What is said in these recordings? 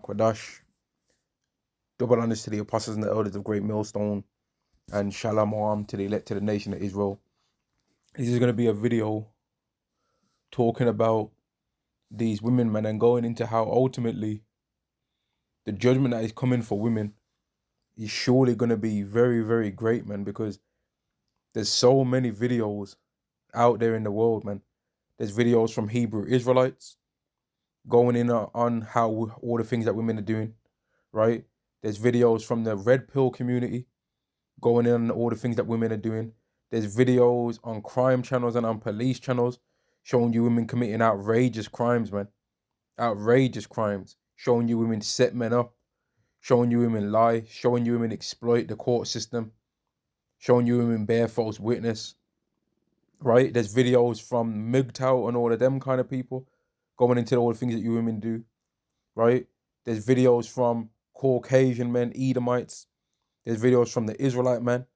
Kwadash. Double honors to the apostles and the elders of Great Millstone, and Shalom Olam to the elect to the nation of Israel. This is going to be a video talking about these women, man, and going into how ultimately the judgment that is coming for women is surely going to be very, very great, man, because there's so many videos out there in the world, man. There's videos from Hebrew Israelites going in on how all the things that women are doing, right? There's videos from the red pill community going in on all the things that women are doing. There's videos on crime channels and on police channels showing you women committing outrageous crimes, man. Outrageous crimes. Showing you women set men up, showing you women lie, showing you women exploit the court system, showing you women bear false witness, right? There's videos from MGTOW and all of them kind of people going into all the things that you women do, right? There's videos from Caucasian men, Edomites. There's videos from the Israelite man,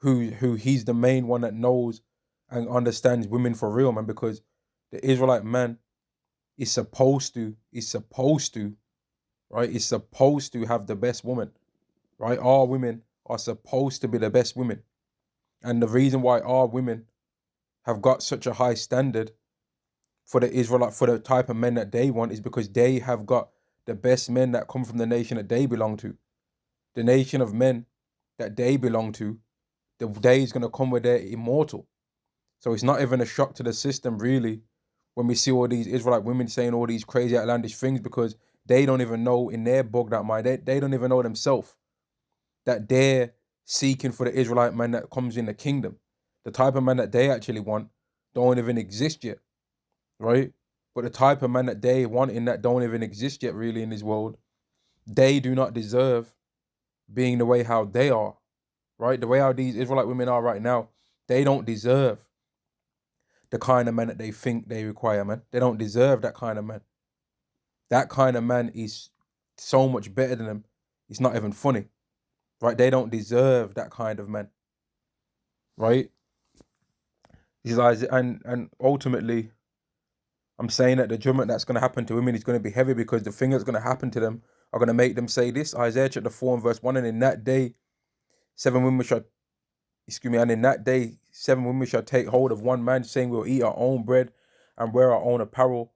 who he's the main one that knows and understands women for real, man, because the Israelite man is supposed to, right? Is supposed to have the best woman, right? Our women are supposed to be the best women. And the reason why our women have got such a high standard for the Israelite, for the type of men that they want, is because they have got the best men that come from the nation that they belong to. The nation of men that they belong to, the day is going to come where they're immortal. So it's not even a shock to the system, really, when we see all these Israelite women saying all these crazy, outlandish things, because they don't even know in their bugged out mind, they don't even know themselves that they're seeking for the Israelite man that comes in the kingdom. The type of man that they actually want don't even exist yet, right? But the type of man that they want in that don't even exist yet, really, in this world, they do not deserve being the way how they are, right? The way how these Israelite women are right now, they don't deserve the kind of man that they think they require, man. They don't deserve that kind of man. That kind of man is so much better than them. It's not even funny, right? They don't deserve that kind of man, right? And ultimately, I'm saying that the judgment that's going to happen to women is going to be heavy, because the thing that's going to happen to them are going to make them say this. Isaiah chapter 4 and verse 1, and in that day, and in that day, 7 women shall take hold of one man, saying, we'll eat our own bread and wear our own apparel.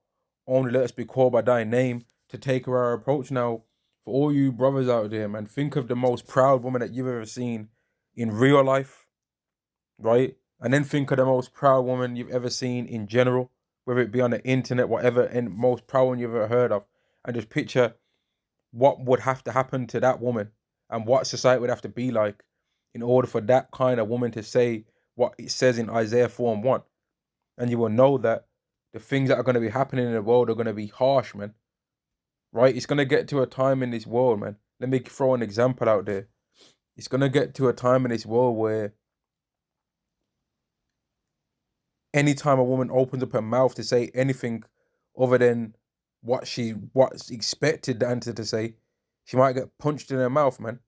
Only let us be called by thy name to take our approach. Now, for all you brothers out there, man, think of the most proud woman that you've ever seen in real life, right? And then think of the most proud woman you've ever seen in general, whether it be on the internet, whatever, and most proud one you've ever heard of. And just picture what would have to happen to that woman and what society would have to be like in order for that kind of woman to say what it says in Isaiah 4 and 1. And you will know that the things that are going to be happening in the world are going to be harsh, man. Right? It's going to get to a time in this world, man. Let me throw an example out there. It's going to get to a time in this world where anytime a woman opens up her mouth to say anything other than what's expected the answer to say, she might get punched in her mouth, man.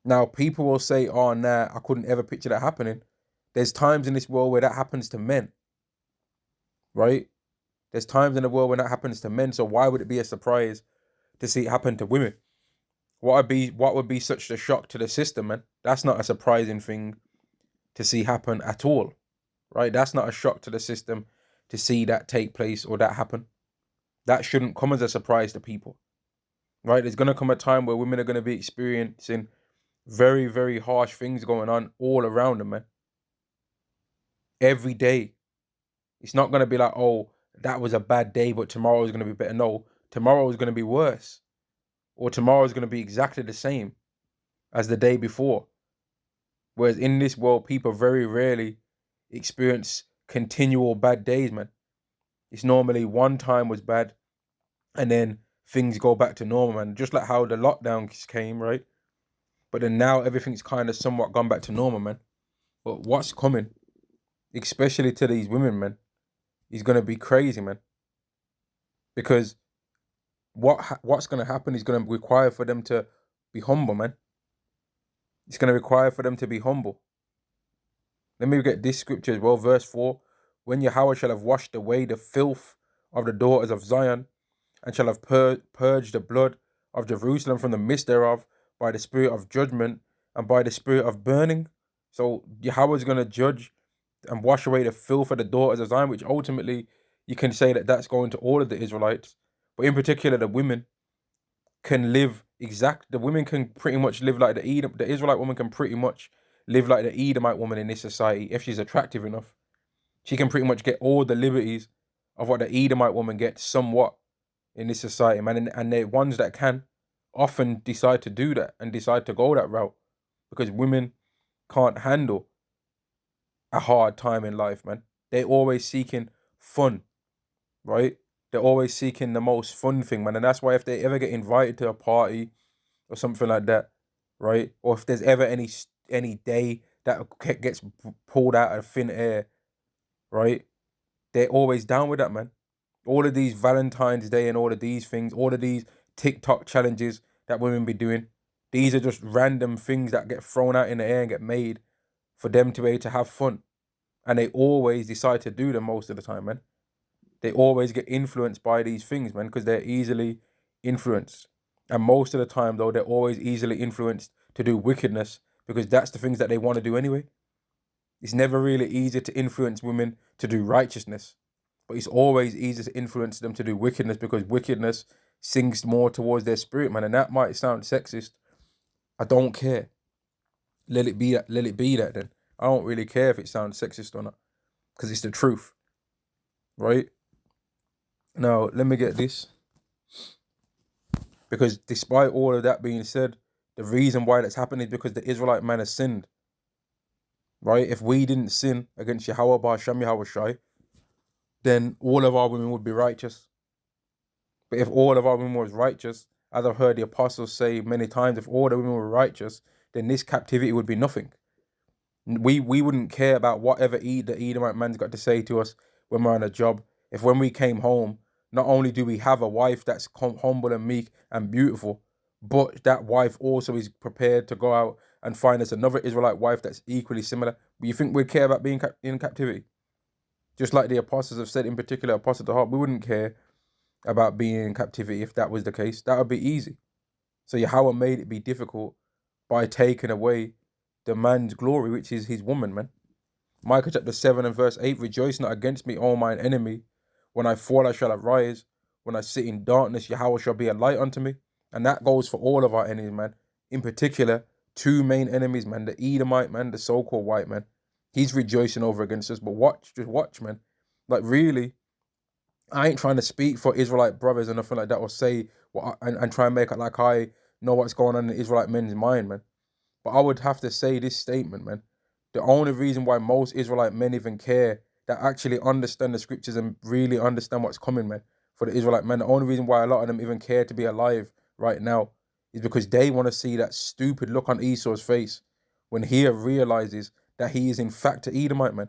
Now, people will say, oh, nah, I couldn't ever picture that happening. There's times in this world where that happens to men, right? There's times in the world when that happens to men, so why would it be a surprise to see it happen to women? What would be such a shock to the system, man? That's not a surprising thing to see happen at all, right? That's not a shock to the system to see that take place or that happen. That shouldn't come as a surprise to people, right? There's going to come a time where women are going to be experiencing very, very harsh things going on all around them, man. Every day. It's not going to be like, oh, that was a bad day, but tomorrow is going to be better. No, tomorrow is going to be worse. Or tomorrow is going to be exactly the same as the day before. Whereas in this world, people very rarely experience continual bad days, man. It's normally one time was bad and then things go back to normal, man. Just like how the lockdowns came, right? But then now everything's kind of somewhat gone back to normal, man. But what's coming, especially to these women, man, is going to be crazy, man. Because what's going to happen is going to require for them to be humble, man. It's going to require for them to be humble. Let me get this scripture as well, verse 4. When Yahweh shall have washed away the filth of the daughters of Zion, and shall have purged the blood of Jerusalem from the midst thereof by the spirit of judgment and by the spirit of burning. So Yahweh's going to judge and wash away the filth of the daughters of Zion, which ultimately you can say that that's going to all of the Israelites, but in particular the women can live the women can pretty much live like the Israelite woman can pretty much live like the Edomite woman in this society if she's attractive enough. She can pretty much get all the liberties of what the Edomite woman gets somewhat in this society, man. And the ones that can often decide to do that and decide to go that route because women can't handle a hard time in life, man. They're always seeking fun, right? They're always seeking the most fun thing, man. And that's why if they ever get invited to a party or something like that, right? Or if there's ever any day that gets pulled out of thin air, right? They're always down with that, man. All of these Valentine's Day and all of these things, all of these TikTok challenges that women be doing, these are just random things that get thrown out in the air and get made for them to be able to have fun. And they always decide to do them most of the time, man. They always get influenced by these things, man, because they're easily influenced. And most of the time, though, they're always easily influenced to do wickedness because that's the things that they want to do anyway. It's never really easy to influence women to do righteousness, but it's always easy to influence them to do wickedness because wickedness sinks more towards their spirit, man. And that might sound sexist. I don't care. Let it be that. Let it be that then. I don't really care if it sounds sexist or not because it's the truth, right? Now, let me get this. Because despite all of that being said, the reason why that's happened is because the Israelite man has sinned. Right? If we didn't sin against Yahweh Ba'Shem Yahweh Shai, then all of our women would be righteous. But if all of our women was righteous, as I've heard the apostles say many times, if all the women were righteous, then this captivity would be nothing. We wouldn't care about whatever the Edomite man's got to say to us when we're on a job. If when we came home, not only do we have a wife that's humble and meek and beautiful, but that wife also is prepared to go out and find us another Israelite wife that's equally similar. But you think we'd care about being in captivity? Just like the apostles have said, in particular, Apostle to Heart, we wouldn't care about being in captivity if that was the case. That would be easy. So Yahweh made it be difficult by taking away the man's glory, which is his woman, man. Micah chapter 7 and verse 8, rejoice not against me, O mine enemy. When I fall, I shall arise. When I sit in darkness, Yahweh shall be a light unto me. And that goes for all of our enemies, man. In particular, two main enemies, man. The Edomite, man, the so-called white man. He's rejoicing over against us. But just watch, man. Like, really, I ain't trying to speak for Israelite brothers or nothing like that or say and try and make it like I know what's going on in Israelite men's mind, man. But I would have to say this statement, man. The only reason why most Israelite men even care, that actually understand the scriptures and really understand what's coming, man, for the Israelite men, the only reason why a lot of them even care to be alive right now is because they want to see that stupid look on Esau's face when he realizes that he is in fact an Edomite, man.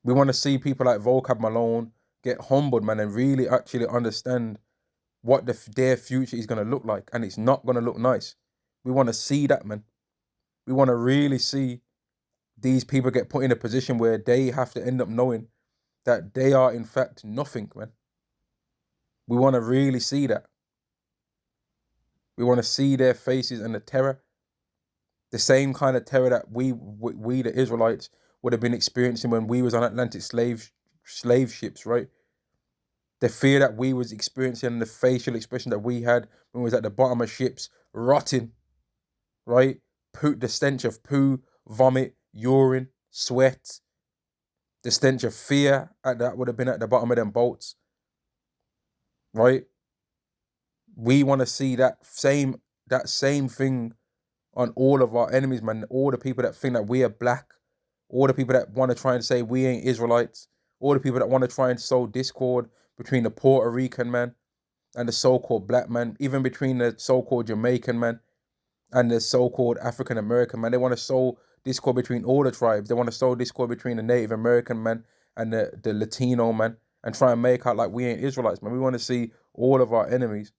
We want to see people like Vocab Malone get humbled, man, and really actually understand what their future is going to look like. And it's not going to look nice. We want to see that, man. We want to really see these people get put in a position where they have to end up knowing that they are in fact nothing, man. We want to really see that. We want to see their faces and the terror, the same kind of terror that we the Israelites would have been experiencing when we was on Atlantic slave ships, right? The fear that we was experiencing and the facial expression that we had when we was at the bottom of ships, rotting, right? The stench of poo, vomit, urine, sweat, the stench of fear that would have been at the bottom of them boats, right? We want to see that same thing on all of our enemies, man. All the people that think that we are black, all the people that want to try and say we ain't Israelites, all the people that want to try and sow discord between the Puerto Rican man and the so-called black man, even between the so-called Jamaican man and the so-called African American man. They want to sow discord between all the tribes. They want to sow discord between the Native American man and the Latino man and try and make out like we ain't Israelites, man. We want to see all of our enemies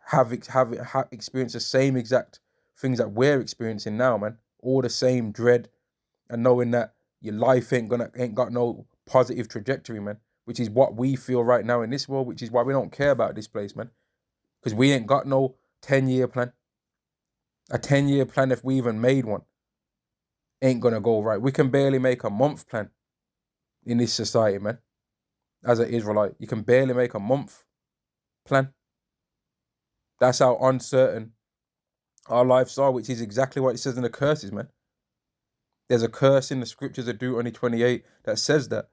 have experienced the same exact things that we're experiencing now, man. All the same dread and knowing that your life ain't got no positive trajectory, man. which is what we feel right now in this world, which is why we don't care about this place, man. Because we ain't got no 10-year plan. A 10-year plan, if we even made one, ain't gonna go right. We can barely make a month plan in this society, man. As an Israelite, you can barely make a month plan. That's how uncertain our lives are, which is exactly what it says in the curses, man. There's a curse in the scriptures of Deuteronomy 28 that says that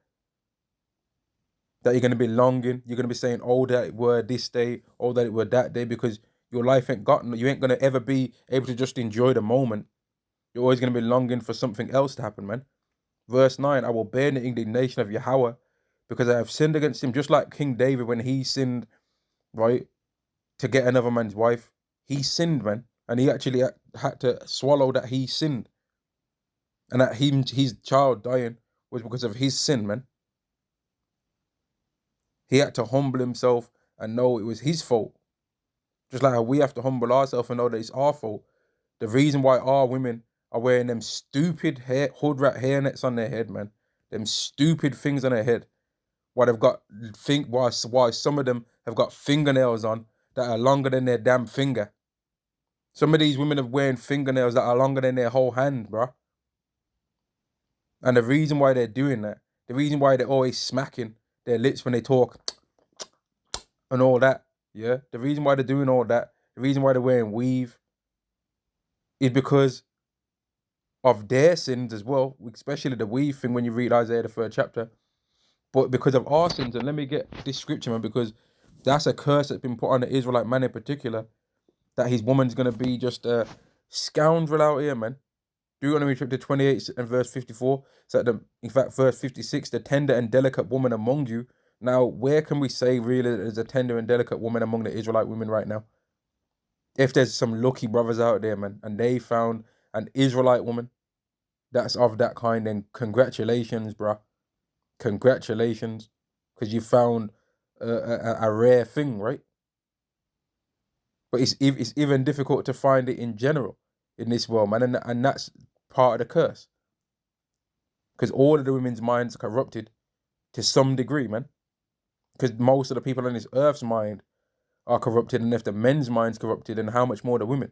you're going to be longing, you're going to be saying, oh, that it were this day, oh, that it were that day, because your life ain't gotten, you ain't going to ever be able to just enjoy the moment. You're always going to be longing for something else to happen, man. Verse 9, I will bear the indignation of Yahweh because I have sinned against him, just like King David when he sinned, right, to get another man's wife. He sinned, man, and he actually had to swallow that he sinned. And that his child dying was because of his sin, man. He had to humble himself and know it was his fault. Just like how we have to humble ourselves and know that it's our fault. The reason why our women are wearing them stupid hood rat hairnets on their head, man. Them stupid things on their head. Why they've got why some of them have got fingernails on that are longer than their damn finger. Some of these women are wearing fingernails that are longer than their whole hand, bro. And the reason why they're doing that, the reason why they're always smacking their lips when they talk and all that, yeah? The reason why they're doing all that, the reason why they're wearing weave is because of their sins as well, especially the weave thing when you read Isaiah the 3rd chapter. But because of our sins, and let me get this scripture, man, because that's a curse that's been put on the Israelite man in particular, that his woman's going to be just a scoundrel out here, man. Deuteronomy chapter 28 and verse 54 said, in fact, verse 56, the tender and delicate woman among you. Now, where can we say really there's a tender and delicate woman among the Israelite women right now? If there's some lucky brothers out there, man, and they found an Israelite woman that's of that kind, then congratulations, bro. Congratulations, because you found a rare thing, right? But it's even difficult to find it in general in this world, man, and that's part of the curse. Because all of the women's minds are corrupted to some degree, man. Because most of the people on this earth's mind are corrupted, and if the men's mind's corrupted, then how much more the women?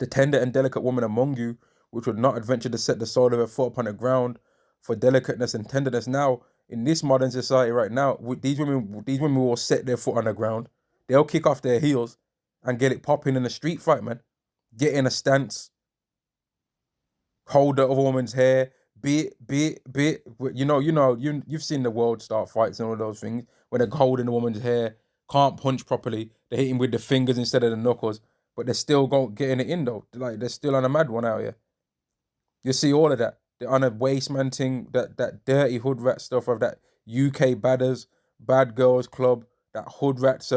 The tender and delicate woman among you, which would not adventure to set the sole of her foot upon the ground for delicateness and tenderness. Now, in this modern society right now, these women will set their foot on the ground. They'll kick off their heels and get it popping in a street fight, man. Get in a stance, hold the other woman's hair, bit. You've seen the world start fights and all those things when they're holding the woman's hair, can't punch properly. They're hitting with the fingers instead of the knuckles, but they're still getting it in though. Like they're still on a mad one out here. You see all of that. They're on a waste man thing, that dirty hood rat stuff of that UK badders, bad girls club, that hood rat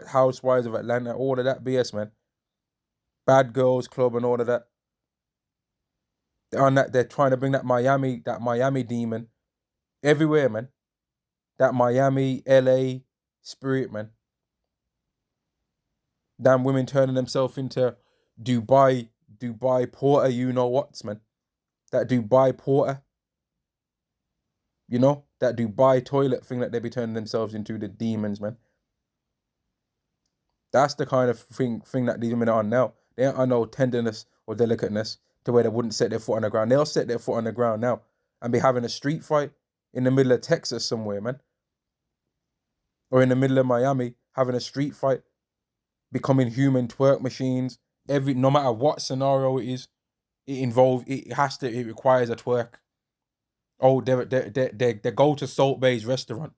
housewives of Atlanta, all of that BS, man. Bad girls club and all of that. They're on that. They're trying to bring that Miami demon everywhere, man. That Miami, LA spirit, man. Damn women turning themselves into Dubai Porter, you know what's, man. That Dubai Porter. You know, that Dubai toilet thing that they be turning themselves into, the demons, man. That's the kind of thing that these women are on now. They ain't on no tenderness or delicateness to where they wouldn't set their foot on the ground. They'll set their foot on the ground now and be having a street fight in the middle of Texas somewhere, man. Or in the middle of Miami, having a street fight, becoming human twerk machines. No matter what scenario it is, it requires a twerk. Oh, they go to Salt Bay's restaurant.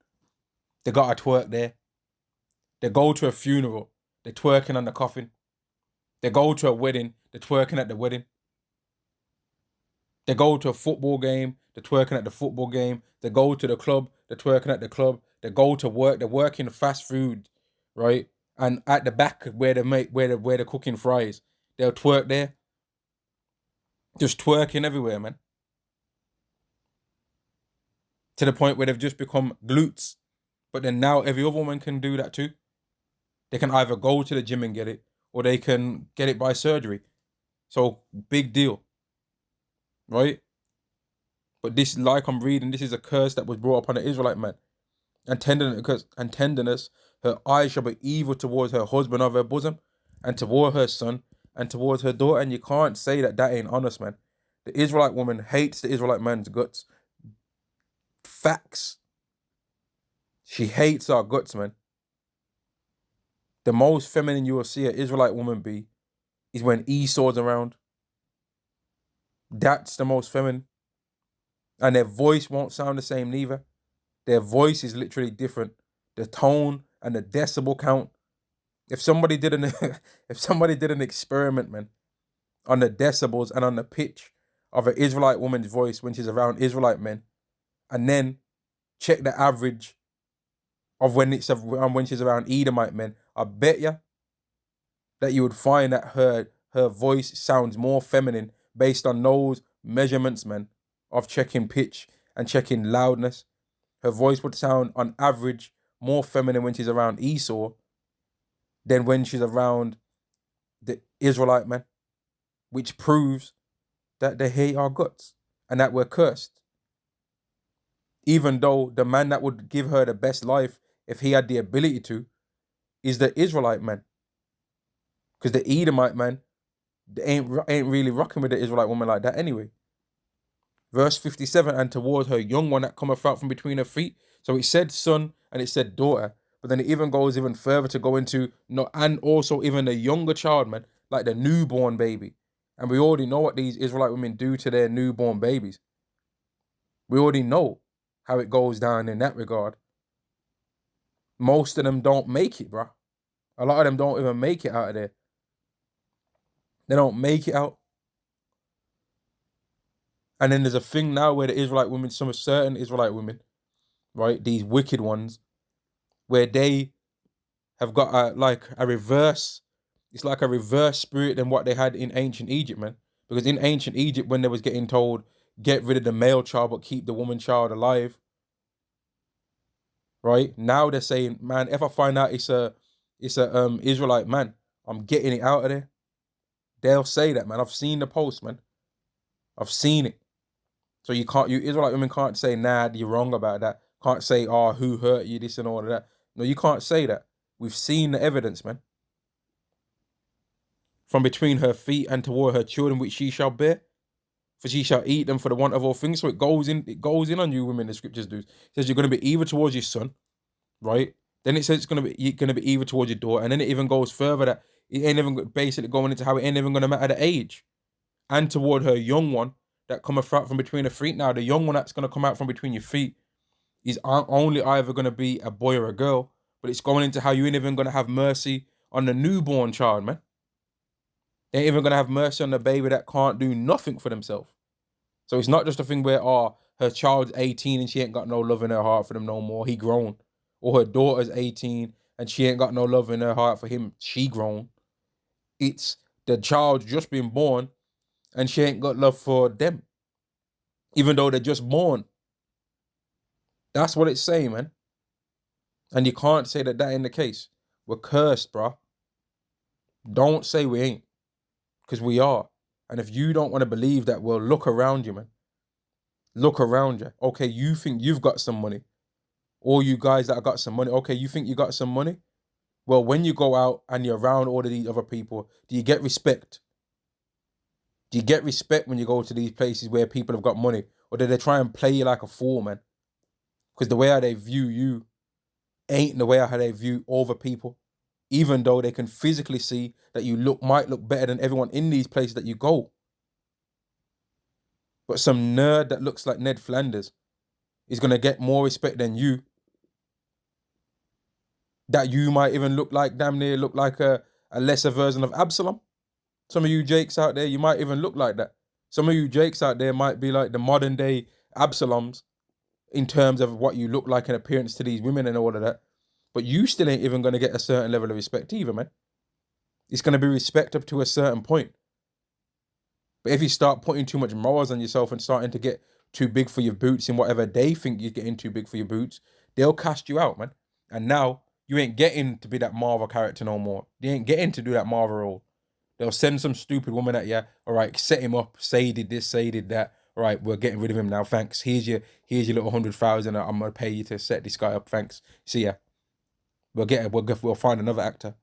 They got a twerk there. They go to a funeral. They're twerking on the coffin. They go to a wedding. They're twerking at the wedding. They go to a football game. They're twerking at the football game. They go to the club. They're twerking at the club. They go to work. They're working fast food, right? And at the back where they're cooking fries, they'll twerk there. Just twerking everywhere, man. To the point where they've just become glutes. But then now every other woman can do that too. They can either go to the gym and get it, or they can get it by surgery. So big deal, right? But this, like I'm reading, this is a curse that was brought upon an Israelite man. And tenderness, her eyes shall be evil towards her husband of her bosom, and toward her son, and towards her daughter. And you can't say that ain't honest, man. The Israelite woman hates the Israelite man's guts. Facts. She hates our guts, man. The most feminine you will see an Israelite woman be is when Esau's around. That's the most feminine. And their voice won't sound the same neither. Their voice is literally different. The tone and the decibel count. If somebody did an if somebody did an experiment, man, on the decibels and on the pitch of an Israelite woman's voice when she's around Israelite men, and then check the average of when she's around Edomite men, I bet you that you would find that her voice sounds more feminine based on those measurements, man, of checking pitch and checking loudness. Her voice would sound on average more feminine when she's around Esau than when she's around the Israelite man, which proves that they hate our guts and that we're cursed. Even though the man that would give her the best life, if he had the ability to, is the Israelite man. Because the Edomite man ain't really rocking with the Israelite woman like that anyway. Verse 57, and towards her young one that cometh out from between her feet. So it said son and it said daughter, but then it even goes even further to go into, no, and also even the younger child, man, like the newborn baby. And we already know what these Israelite women do to their newborn babies. We already know how it goes down in that regard. Most of them don't make it, bro. A lot of them don't even make it out of there. They don't make it out. And then there's a thing now where the Israelite women, some certain Israelite women, right, these wicked ones, where they have got a reverse, it's like a reverse spirit than what they had in ancient Egypt, man. Because in ancient Egypt, when they was getting told, get rid of the male child but keep the woman child alive, right? Now they're saying, man, if I find out it's a Israelite man, I'm getting it out of there. They'll say that, man. I've seen the post, man. I've seen it. So you Israelite women can't say, nah, you're wrong about that. Can't say, oh, who hurt you, this and all of that. No, you can't say that. We've seen the evidence, man. From between her feet and toward her children, which she shall bear, for she shall eat them for the want of all things. So it goes in on you women, the scriptures do. It says you're going to be evil towards your son, right? Then it says you're going to be evil towards your daughter. And then it even goes further that it ain't even basically going into how it ain't even going to matter the age. And toward her young one that cometh out from between her feet. Now, the young one that's going to come out from between your feet is only either going to be a boy or a girl, but it's going into how you ain't even going to have mercy on the newborn child, man. They ain't even going to have mercy on the baby that can't do nothing for themselves. So it's not just a thing where, her child's 18 and she ain't got no love in her heart for them no more. He grown. Or her daughter's 18 and she ain't got no love in her heart for him. She grown. It's the child's just been born and she ain't got love for them, even though they're just born. That's what it's saying, man. And you can't say that ain't the case. We're cursed, bro. Don't say we ain't, because we are. And if you don't want to believe that, well, look around you, man. Look around you. Okay, you think you've got some money. All you guys that have got some money, okay, you think you got some money? Well, when you go out and you're around all of these other people, do you get respect? Do you get respect when you go to these places where people have got money? Or do they try and play you like a fool, man? Because the way how they view you ain't the way how they view other people. Even though they can physically see that you might look better than everyone in these places that you go. But some nerd that looks like Ned Flanders is going to get more respect than you. That you might even look like, damn near look like a lesser version of Absalom. Some of you Jakes out there, you might even look like that. Some of you Jakes out there might be like the modern day Absaloms in terms of what you look like in appearance to these women and all of that. But you still ain't even going to get a certain level of respect either, man. It's going to be respect up to a certain point. But if you start putting too much morals on yourself and starting to get too big for your boots in whatever they think you're getting too big for your boots, they'll cast you out, man. And now you ain't getting to be that Marvel character no more. They ain't getting to do that Marvel role. They'll send some stupid woman at you. All right, set him up. Say he did this, say he did that. right, we're getting rid of him now. Thanks. Here's your little 100,000. I'm gonna pay you to set this guy up. Thanks. See ya. We'll find another actor.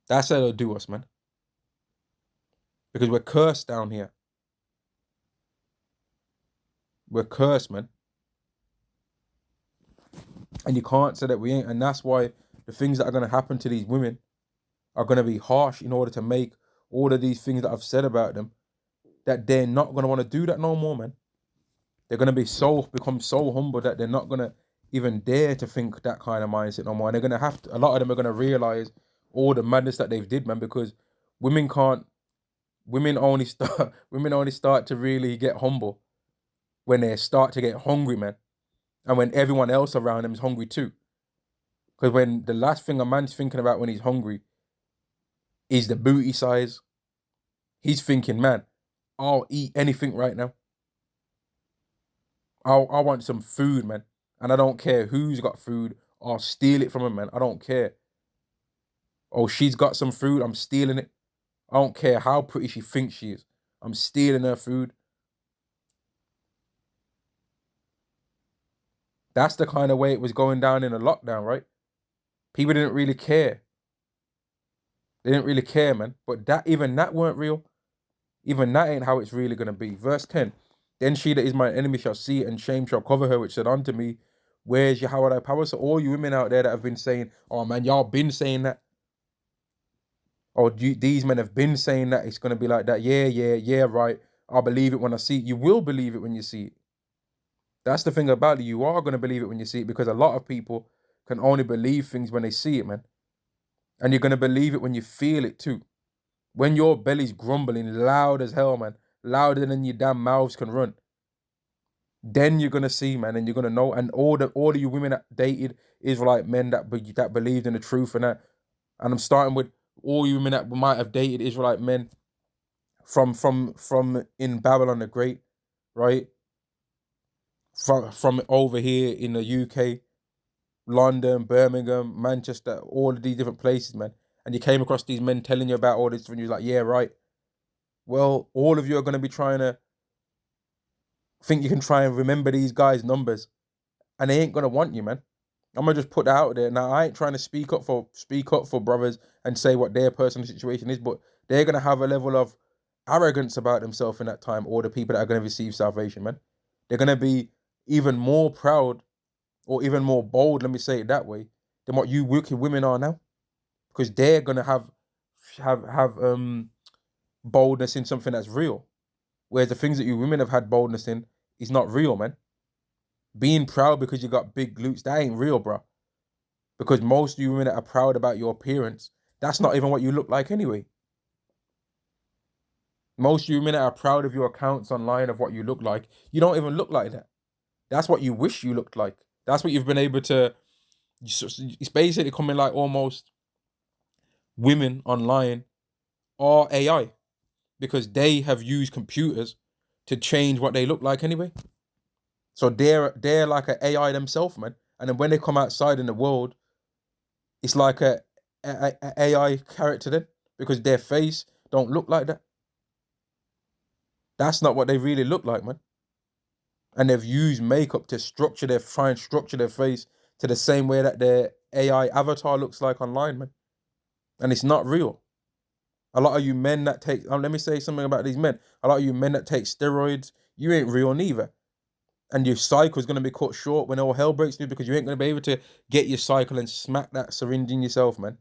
That's how they'll do us, man. Because we're cursed down here. We're cursed, man. And you can't say that we ain't. And that's why the things that are gonna happen to these women are gonna be harsh in order to make all of these things that I've said about them, that they're not gonna want to do that no more, man. They're gonna become so humble that they're not gonna even dare to think that kind of mindset no more. And they're gonna have to. A lot of them are gonna realize all the madness that they've did, man. Because women can't. Women only start. Women only start to really get humble when they start to get hungry, man, and when everyone else around them is hungry too. Because when the last thing a man's thinking about when he's hungry is the booty size, he's thinking, man, I'll eat anything right now. I want some food, man. And I don't care who's got food. I'll steal it from her, man. I don't care. Oh, she's got some food. I'm stealing it. I don't care how pretty she thinks she is. I'm stealing her food. That's the kind of way it was going down in the lockdown, right? People didn't really care. They didn't really care, man. But even that weren't real. Even that ain't how it's really going to be. Verse 10. Then she that is my enemy shall see it, and shame shall cover her, which said unto me, where's your how would I power? So all you women out there that have been saying, oh man, y'all been saying that. Or these men have been saying that it's going to be like that. Yeah, right. I'll believe it when I see it. You will believe it when you see it. That's the thing about it. You are going to believe it when you see it, because a lot of people can only believe things when they see it, man. And you're going to believe it when you feel it too. When your belly's grumbling loud as hell, man, louder than your damn mouths can run, then you're gonna see, man, and you're gonna know. And all of you women that dated Israelite men that believed in the truth and that. And I'm starting with all you women that might have dated Israelite men from in Babylon the Great, right? From over here in the UK, London, Birmingham, Manchester, all of these different places, man. And you came across these men telling you about all this, and you're like, yeah, right. Well, all of you are going to be trying to think you can try and remember these guys' numbers, and they ain't going to want you, man. I'm gonna just put that out there. Now, I ain't trying to speak up for brothers and say what their personal situation is, but they're gonna have a level of arrogance about themselves in that time, or the people that are gonna receive salvation, man. They're gonna be even more proud or even more bold, let me say it that way, than what you wicked women are now. Because they're gonna have boldness in something that's real. Whereas the things that you women have had boldness in is not real, man. Being proud because you got big glutes, that ain't real, bro. Because most of you women that are proud about your appearance, that's not even what you look like anyway. Most of you women that are proud of your accounts online of what you look like, you don't even look like that. That's what you wish you looked like. That's what you've been able to. It's basically coming like almost women online are AI, because they have used computers to change what they look like anyway. So they're like an AI themselves, man. And then when they come outside in the world, it's like a AI character then, because their face don't look like that. That's not what they really look like, man. And they've used makeup to try and structure their face to the same way that their AI avatar looks like online, man. And it's not real. A lot of you men that take, let me say something about these men. A lot of you men that take steroids, you ain't real neither. And your cycle is going to be cut short when all hell breaks loose, because you ain't going to be able to get your cycle and smack that syringe in yourself, man.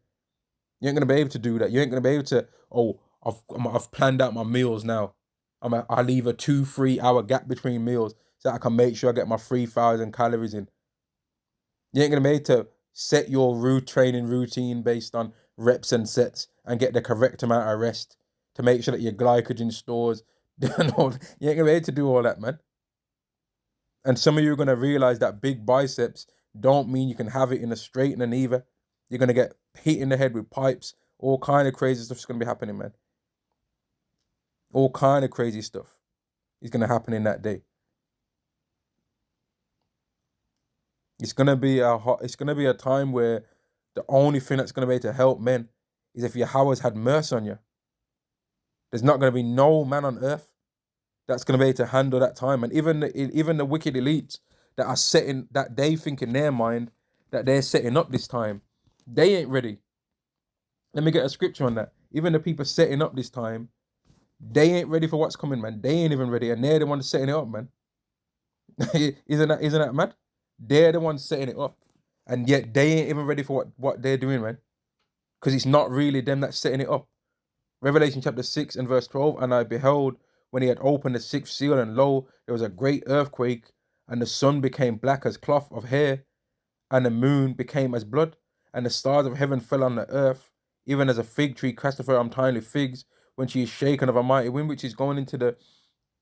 You ain't going to be able to do that. You ain't going to be able to, oh, I've planned out my meals now. I leave a 2-3 hour gap between meals so I can make sure I get my 3,000 calories in. You ain't going to be able to set your training routine based on reps and sets and get the correct amount of rest to make sure that your glycogen stores. You ain't going to be able to do all that, man. And some of you are going to realize that big biceps don't mean you can have it in a straightener either. You're going to get hit in the head with pipes. All kind of crazy stuff's going to be happening, man. All kind of crazy stuff is going to happen in that day. It's going to be a time where the only thing that's going to be able to help men is if Yahweh's had mercy on you. There's not going to be no man on earth that's going to be able to handle that time. And even the wicked elites that are setting, that they think in their mind that they're setting up this time, they ain't ready. Let me get a scripture on that. Even the people setting up this time, they ain't ready for what's coming, man. They ain't even ready, and they're the ones setting it up, man. Isn't that mad? They're the ones setting it up, and yet they ain't even ready for what they're doing, man. Because it's not really them that's setting it up. Revelation chapter 6 and verse 12, and I beheld when he had opened the sixth seal, and lo, there was a great earthquake, and the sun became black as cloth of hair, and the moon became as blood, and the stars of heaven fell on the earth, even as a fig tree casteth her untimely figs when she is shaken of a mighty wind, which is going into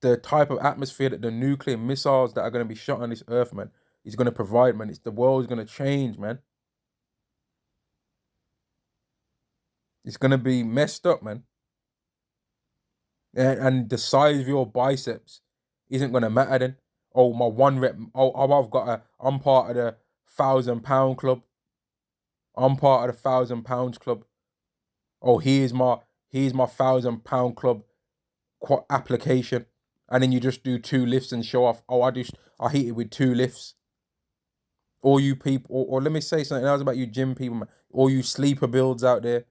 the type of atmosphere that the nuclear missiles that are going to be shot on this earth, man, is going to provide, man. It's the world is going to change, man. It's going to be messed up, man. And the size of your biceps isn't going to matter then. Oh, my one rep. I'm part of the 1,000 pound club. I'm part of the 1,000 pounds club. Oh, here's my 1,000 pound club application. And then you just do 2 lifts and show off. Oh, I hit it with 2 lifts. All you people, or let me say something else about you gym people, man. All you sleeper builds out there.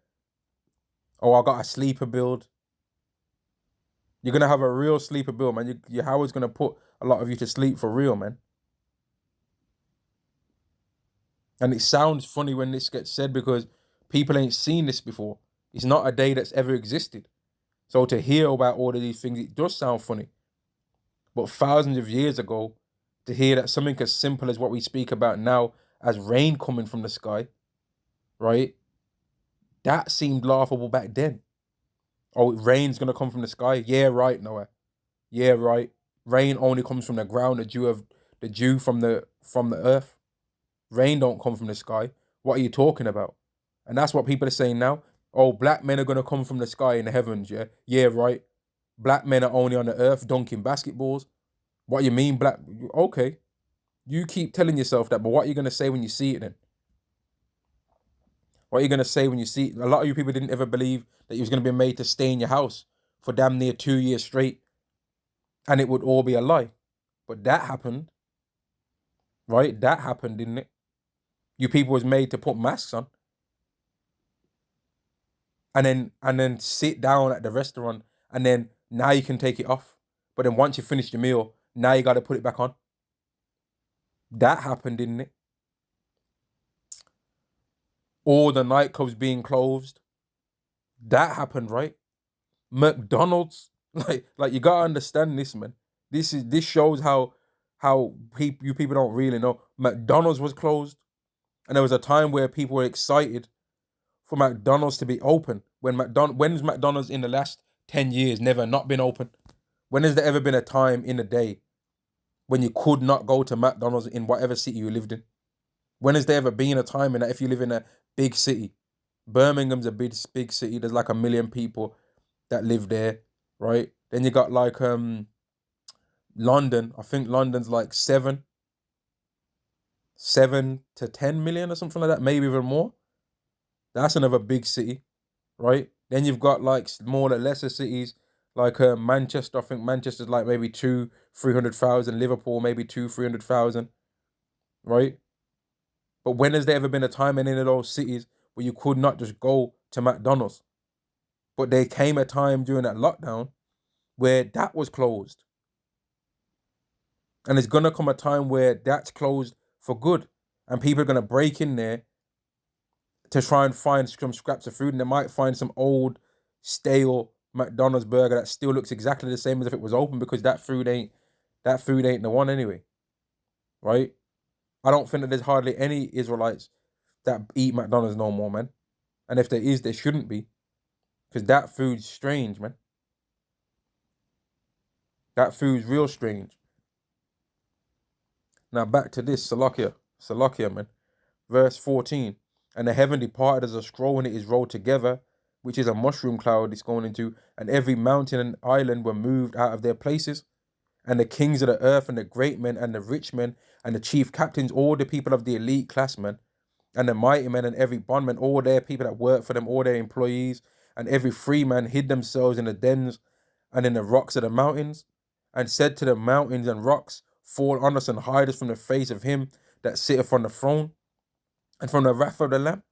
Oh, I got a sleeper build. You're gonna have a real sleeper build, man. Your Howard's gonna put a lot of you to sleep for real, man. And it sounds funny when this gets said because people ain't seen this before. It's not a day that's ever existed. So to hear about all of these things, it does sound funny. But thousands of years ago, to hear that something as simple as what we speak about now as rain coming from the sky, right? That seemed laughable back then. Oh, rain's gonna come from the sky. Yeah, right, Noah. Yeah, right. Rain only comes from the ground, the dew from the earth. Rain don't come from the sky. What are you talking about? And that's what people are saying now. Oh, black men are gonna come from the sky in the heavens, yeah? Yeah, right. Black men are only on the earth dunking basketballs. What you mean, black? Okay. You keep telling yourself that, but what are you gonna say when you see it then? What are you gonna say when you see it? A lot of you people didn't ever believe that you was gonna be made to stay in your house for damn near 2 years straight, and it would all be a lie. But that happened, right? That happened, didn't it? You people was made to put masks on and then sit down at the restaurant, and then now you can take it off. But then once you finish your meal, now you gotta put it back on. That happened, didn't it? All the nightclubs being closed. That happened, right? McDonald's, like you gotta understand this, man. This shows how you people don't really know. McDonald's was closed, and there was a time where people were excited for McDonald's to be open. When's McDonald's in the last 10 years never not been open? When has there ever been a time in the day when you could not go to McDonald's in whatever city you lived in? When has there ever been a time in that if you live in a big city? Birmingham's a big city. There's like 1 million people that live there, right? Then you got like London. I think London's like 7 to 10 million or something like that, maybe even more. That's another big city, right? Then you've got like smaller, lesser cities like Manchester. I think Manchester's like maybe 300,000. Liverpool maybe 300,000, right? But when has there ever been a time in any of those cities where you could not just go to McDonald's? But there came a time during that lockdown where that was closed. And there's gonna come a time where that's closed for good. And people are gonna break in there to try and find some scraps of food, and they might find some old, stale McDonald's burger that still looks exactly the same as if it was open, because that food ain't the one anyway. Right? I don't think that there's hardly any Israelites that eat McDonald's no more, man. And if there is, there shouldn't be. Because that food's strange, man. That food's real strange. Now back to this, Salakia, man. Verse 14. And the heaven departed as a scroll when it is rolled together, which is a mushroom cloud it's going into, and every mountain and island were moved out of their places. And the kings of the earth and the great men and the rich men and the chief captains, all the people of the elite class, men, and the mighty men and every bondman, all their people that work for them, all their employees, and every free man hid themselves in the dens and in the rocks of the mountains. and said to the mountains and rocks, fall on us and hide us from the face of him that sitteth on the throne, and from the wrath of the Lamb.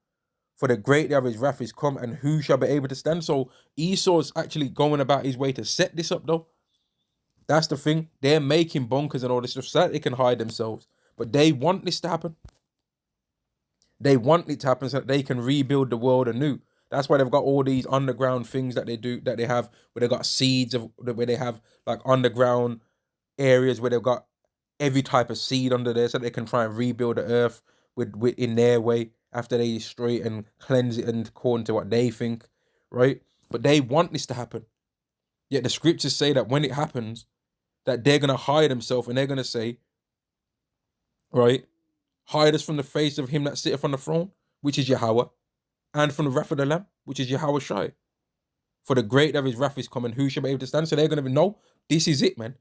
For the great day of his wrath is come, and who shall be able to stand? So Esau's actually going about his way to set this up, though. That's the thing. They're making bunkers and all this stuff so that they can hide themselves. But they want this to happen. They want it to happen so that they can rebuild the world anew. That's why they've got all these underground things that they have, where they've got seeds of, where they have like underground areas where they've got every type of seed under there so they can try and rebuild the earth with in their way after they destroy it and cleanse it and according to what they think, right? But they want this to happen. Yet the scriptures say that when it happens, that they're gonna hide themselves and they're gonna say, right, hide us from the face of him that sitteth on the throne, which is Yahweh, and from the wrath of the Lamb, which is Yahweh Shai. For the great of his wrath is coming, who shall be able to stand? So they're gonna be, no, this is it, man.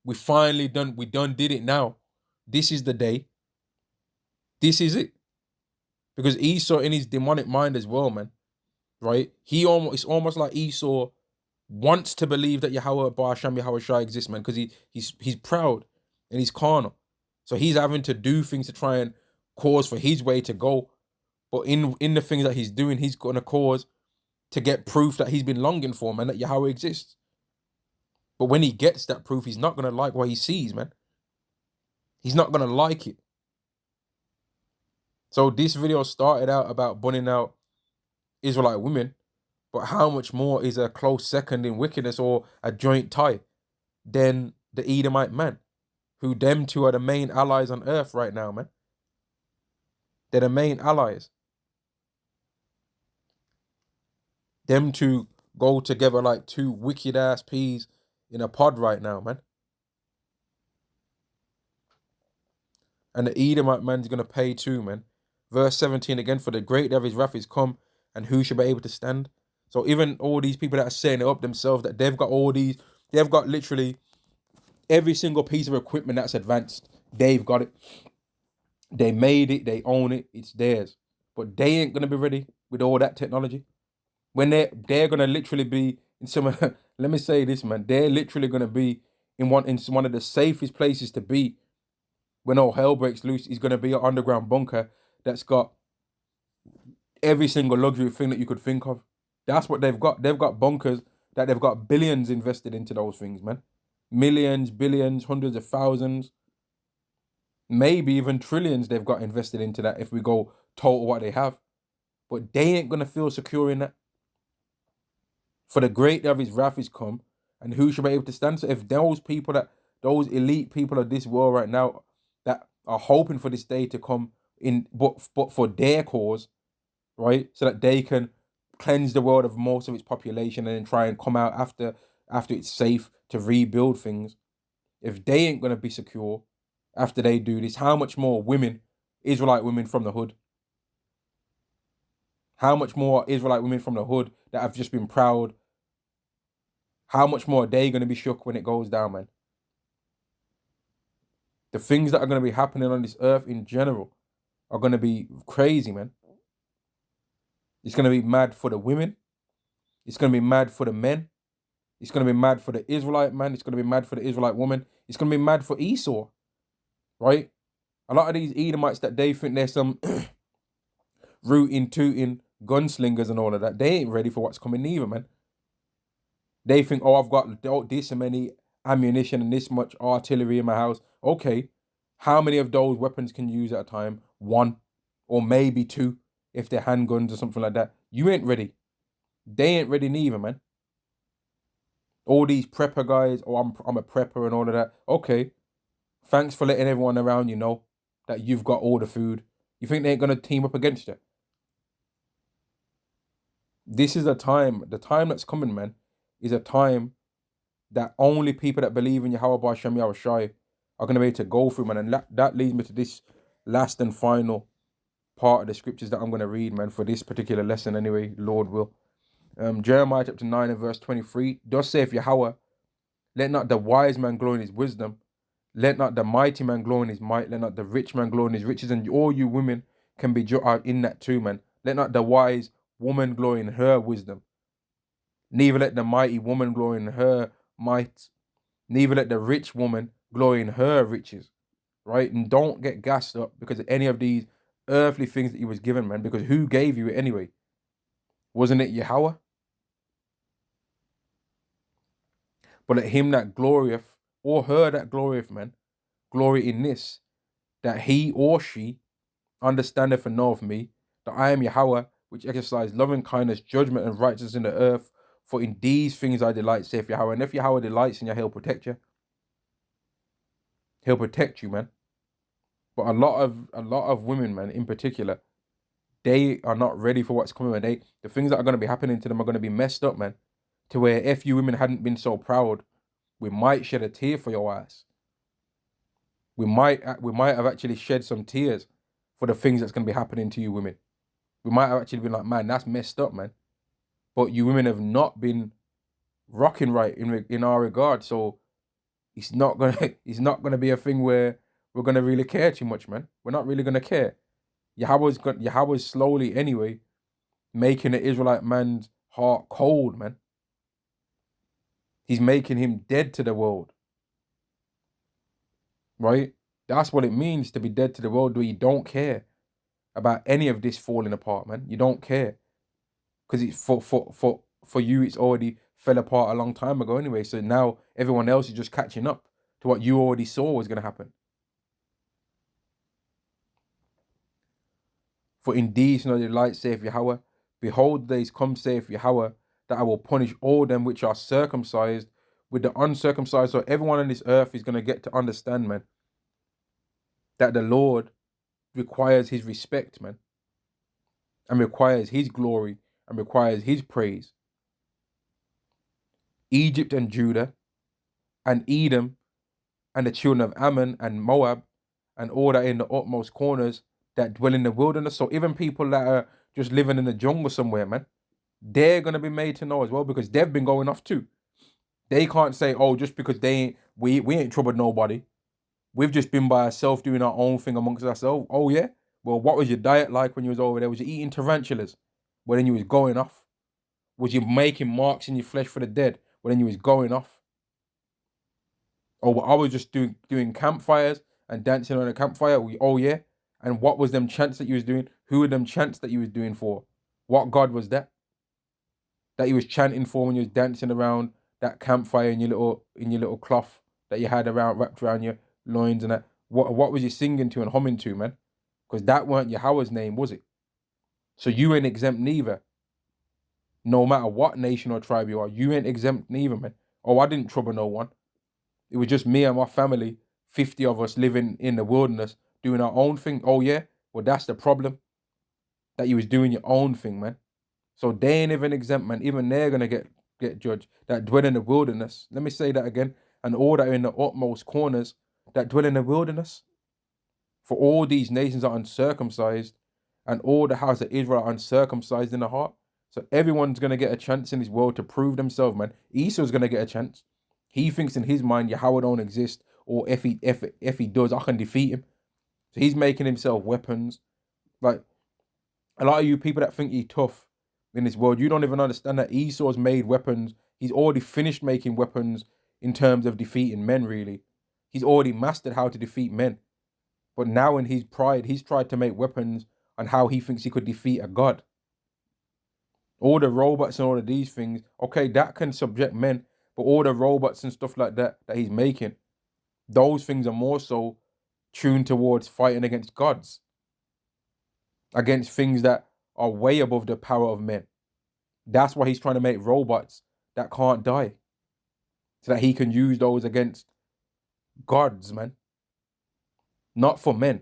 We done did it now. This is the day. This is it. Because Esau in his demonic mind as well, man, right? It's almost like Esau wants to believe that Yahweh Bar Hashem, Yahweh Shai exists, man, because he's proud and he's carnal. So he's having to do things to try and cause for his way to go. But in the things that he's doing, he's gonna cause to get proof that he's been longing for, man, that Yahweh exists. But when he gets that proof, he's not gonna like what he sees, man. He's not gonna like it. So this video started out about bunning out Israelite women, but how much more is a close second in wickedness or a joint tie than the Edomite man, who them two are the main allies on earth right now, man. They're the main allies. Them two go together like two wicked ass peas in a pod right now, man. And the Edomite man's gonna pay too, man. Verse 17 again, for the great day of his wrath is come, and who shall be able to stand? So even all these people that are setting it up themselves, that they've got literally every single piece of equipment that's advanced. They've got it. They made it, they own it, it's theirs. But they ain't gonna be ready with all that technology. When they're gonna literally be in some let me say this, man, they're literally gonna be in one of the safest places to be when all hell breaks loose. Is gonna be an underground bunker that's got every single luxury thing that you could think of. That's what they've got. They've got bunkers that they've got billions invested into those things, man. Millions, billions, hundreds of thousands, maybe even trillions they've got invested into that if we go total what they have. But they ain't gonna feel secure in that. For the great day of his wrath is come, and who shall be able to stand? So if those elite people of this world right now that are hoping for this day to come in, but for their cause, right, so that they can cleanse the world of most of its population and then try and come out after it's safe to rebuild things. If they ain't gonna be secure after they do this, how much more women, Israelite women from the hood? How much more Israelite women from the hood that have just been proud? How much more are they gonna be shook when it goes down, man? The things that are gonna be happening on this earth in general are gonna be crazy, man. It's gonna be mad for the women. It's gonna be mad for the men. It's gonna be mad for the Israelite man. It's gonna be mad for the Israelite woman. It's gonna be mad for Esau, right? A lot of these Edomites that they think they're some rooting, tooting gunslingers and all of that, they ain't ready for what's coming either, man. They think, oh, I've got this many ammunition and this much artillery in my house. Okay, how many of those weapons can you use at a time? One, or maybe two, if they're handguns or something like that. You ain't ready. They ain't ready neither, man. All these prepper guys, oh, I'm a prepper and all of that. Okay, thanks for letting everyone around you know that you've got all the food. You think they ain't gonna team up against you? This is the time that's coming, man, is a time that only people that believe in Yahweh B'Shem Yahweh Shai are going to be able to go through, man. And that leads me to this last and final part of the scriptures that I'm going to read, man, for this particular lesson anyway, Lord will. Jeremiah chapter 9 and verse 23, thus saith Yahweh, let not the wise man glory in his wisdom, let not the mighty man glory in his might, let not the rich man glory in his riches, and all you women can be in that too, man. Let not the wise woman glory in her wisdom, neither let the mighty woman glory in her might. Neither let the rich woman glory in her riches, right? And don't get gassed up because of any of these earthly things that you was given, man. Because who gave you it anyway? Wasn't it Yahweh? But let him that glorieth, or her that glorieth, man, glory in this, that he or she understandeth and knoweth me, that I am Yahweh, which exercise loving kindness, judgment, and righteousness in the earth. For in these things I delight, saith Yahweh. And if Yahweh delights in you, he'll protect you. He'll protect you, man. But a lot of women, man, in particular, they are not ready for what's coming. And the things that are going to be happening to them are going to be messed up, man. To where if you women hadn't been so proud, we might shed a tear for your ass. We might have actually shed some tears for the things that's going to be happening to you women. We might have actually been like, man, that's messed up, man. But you women have not been rocking right in our regard, so it's not gonna it's not gonna be a thing where we're gonna really care too much, man. We're not really gonna care. Yahweh's slowly anyway making the Israelite man's heart cold, man. He's making him dead to the world, right? That's what it means to be dead to the world, where you don't care about any of this falling apart, man. You don't care. Because it's for you, it's already fell apart a long time ago anyway. So now everyone else is just catching up to what you already saw was gonna happen. For indeed, you know, the light saith Yahweh, behold, the days come, saith Yahweh, that I will punish all them which are circumcised with the uncircumcised. So everyone on this earth is gonna get to understand, man, that the Lord requires his respect, man, and requires his glory and requires his praise. Egypt and Judah and Edom and the children of Ammon and Moab and all that in the utmost corners that dwell in the wilderness. So even people that are just living in the jungle somewhere, man, they're gonna be made to know as well, because they've been going off too. They can't say, oh, just because they ain't we ain't troubled nobody. We've just been by ourselves doing our own thing amongst ourselves. Oh yeah? Well, what was your diet like when you was over there? Was you eating tarantulas when you was going off? Was you making marks in your flesh for the dead when you was going off? Oh, well, I was just doing campfires and dancing on a campfire. Oh yeah. And what was them chants that you was doing? Who were them chants that you was doing for? What God was that? That you was chanting for when you was dancing around that campfire in your little cloth that you had wrapped around your loins and that. What was you singing to and humming to, man? Because that weren't Yahweh's name, was it? So you ain't exempt neither. No matter what nation or tribe you are, you ain't exempt neither, man. Oh, I didn't trouble no one. It was just me and my family, 50 of us living in the wilderness, doing our own thing. Oh yeah? Well, that's the problem. That you was doing your own thing, man. So they ain't even exempt, man. Even they're gonna get judged. That dwell in the wilderness. Let me say that again. And all that are in the utmost corners that dwell in the wilderness. For all these nations are uncircumcised, and all the house of Israel are uncircumcised in the heart. So everyone's gonna get a chance in this world to prove themselves, man. Esau's gonna get a chance. He thinks in his mind Yahweh don't exist, or if he does, I can defeat him. So he's making himself weapons. Like a lot of you people that think you're tough in this world, you don't even understand that Esau's made weapons. He's already finished making weapons in terms of defeating men, really. He's already mastered how to defeat men. But now in his pride, he's tried to make weapons on how he thinks he could defeat a god. All the robots and all of these things, okay, that can subject men, but all the robots and stuff like that he's making, those things are more so tuned towards fighting against gods, against things that are way above the power of men. That's why he's trying to make robots that can't die, so that he can use those against gods, man. Not for men.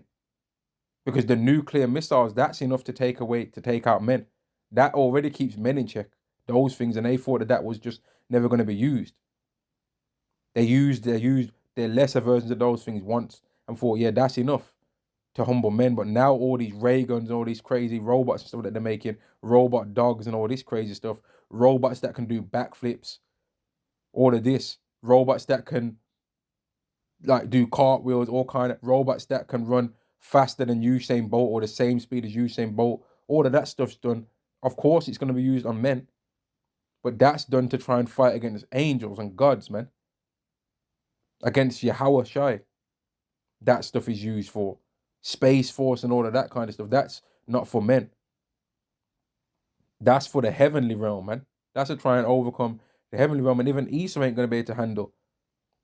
Because the nuclear missiles, that's enough to take out men. That already keeps men in check. Those things, and they thought that was just never going to be used. They used their lesser versions of those things once and thought, yeah, that's enough to humble men. But now all these ray guns, all these crazy robots and stuff that they're making, robot dogs and all this crazy stuff, robots that can do backflips, all of this, robots that can like do cartwheels, all kind of robots that can run faster than Usain Bolt or the same speed as Usain Bolt. All of that stuff's done. Of course, it's going to be used on men, but that's done to try and fight against angels and gods, man. against Yahweh Shai. That stuff is used for Space Force and all of that kind of stuff. That's not for men. That's for the heavenly realm, man. That's to try and overcome the heavenly realm. And even Esau ain't going to be able to handle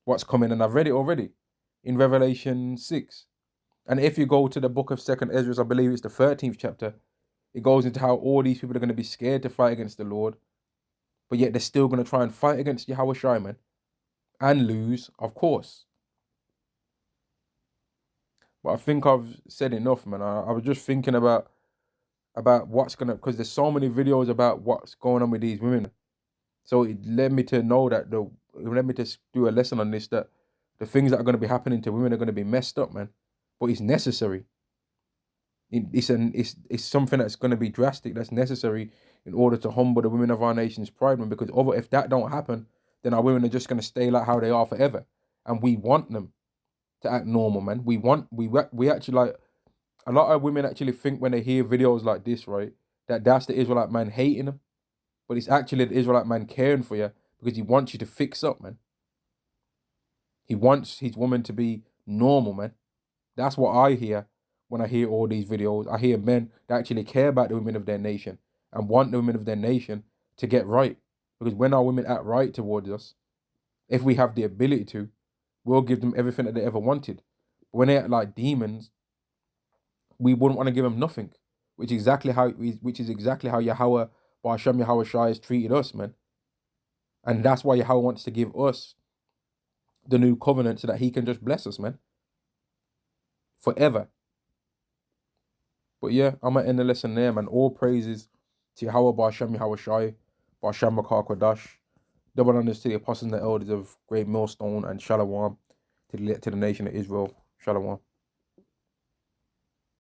what's coming. And I've read it already in Revelation 6. And if you go to the book of 2nd Ezra, I believe it's the 13th chapter, it goes into how all these people are going to be scared to fight against the Lord, but yet they're still going to try and fight against Yahweh Shai, man, and lose, of course. But I think I've said enough, man. I was just thinking about what's gonna, because there's so many videos about what's going on with these women. So it led me to know that it led me to do a lesson on this, that the things that are going to be happening to women are going to be messed up, man. But it's necessary. It's something that's going to be drastic. That's necessary in order to humble the women of our nation's pride, man. Because if that don't happen, then our women are just going to stay like how they are forever, and we want them to act normal, man. We actually, like, a lot of women actually think when they hear videos like this, right, that that's the Israelite man hating them, but it's actually the Israelite man caring for you because he wants you to fix up, man. He wants his woman to be normal, man. That's what I hear when I hear all these videos. I hear men that actually care about the women of their nation and want the women of their nation to get right. Because when our women act right towards us, if we have the ability to, we'll give them everything that they ever wanted. But when they act like demons, we wouldn't want to give them nothing, which is exactly how Yahweh, Ba'ashem Yahweh Shai, has treated us, man. And that's why Yahweh wants to give us the new covenant so that he can just bless us, man, forever. But yeah, I'm gonna end the lesson there, man. All praises to Yahweh, Ba'ashem Yahweh Shai, Ba'ashem Makar Kodash. Double honors to the apostles and the elders of Great Millstone, and Shalom to the nation of Israel. Shalom.